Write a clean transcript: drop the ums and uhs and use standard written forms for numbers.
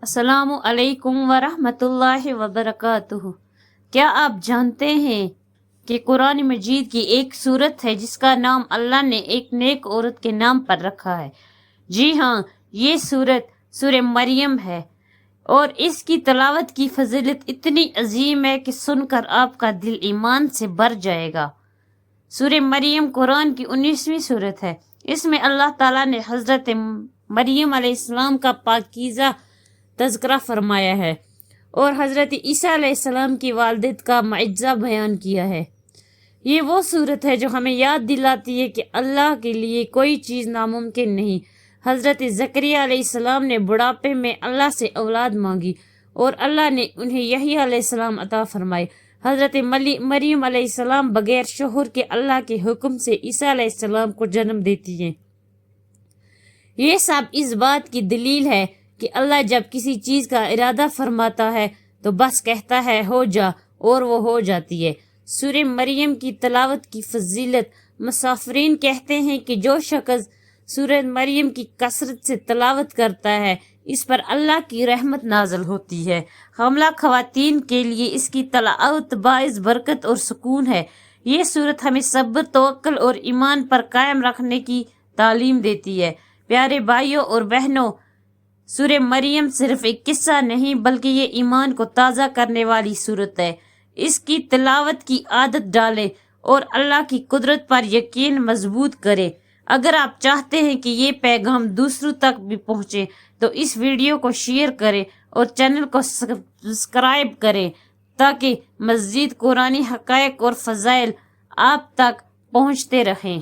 السلام علیکم ورحمۃ وبرکاتہ۔ کیا آپ جانتے ہیں کہ قرآن مجید کی ایک سورت ہے جس کا نام اللہ نے ایک نیک عورت کے نام پر رکھا ہے؟ جی ہاں، یہ سورت سورہ مریم ہے اور اس کی تلاوت کی فضیلت اتنی عظیم ہے کہ سن کر آپ کا دل ایمان سے بھر جائے گا۔ سورہ مریم قرآن کی 19ویں سورت ہے۔ اس میں اللہ تعالیٰ نے حضرت مریم علیہ السلام کا پاکیزہ تذکرہ فرمایا ہے اور حضرت عیسیٰ علیہ السلام کی والدت کا معجزہ بیان کیا ہے۔ یہ وہ صورت ہے جو ہمیں یاد دلاتی ہے کہ اللہ کے لیے کوئی چیز ناممکن نہیں۔ حضرت زکریا علیہ السلام نے بڑھاپے میں اللہ سے اولاد مانگی اور اللہ نے انہیں یحییٰ علیہ السلام عطا فرمائے۔ حضرت مریم علیہ السلام بغیر شوہر کے اللہ کے حکم سے عیسیٰ علیہ السلام کو جنم دیتی ہیں۔ یہ سب اس بات کی دلیل ہے کہ اللہ جب کسی چیز کا ارادہ فرماتا ہے تو بس کہتا ہے ہو جا اور وہ ہو جاتی ہے۔ سورہ مریم کی تلاوت کی فضیلت۔ مسافرین کہتے ہیں کہ جو شخص سورہ مریم کی کثرت سے تلاوت کرتا ہے اس پر اللہ کی رحمت نازل ہوتی ہے۔ حاملہ خواتین کے لیے اس کی تلاوت باعث برکت اور سکون ہے۔ یہ سورت ہمیں صبر، توکل اور ایمان پر قائم رکھنے کی تعلیم دیتی ہے۔ پیارے بھائیوں اور بہنوں، سورہ مریم صرف ایک قصہ نہیں بلکہ یہ ایمان کو تازہ کرنے والی سورت ہے۔ اس کی تلاوت کی عادت ڈالیں اور اللہ کی قدرت پر یقین مضبوط کریں۔ اگر آپ چاہتے ہیں کہ یہ پیغام دوسروں تک بھی پہنچے تو اس ویڈیو کو شیئر کریں اور چینل کو سبسکرائب کریں تاکہ مزید قرآنی حقائق اور فضائل آپ تک پہنچتے رہیں۔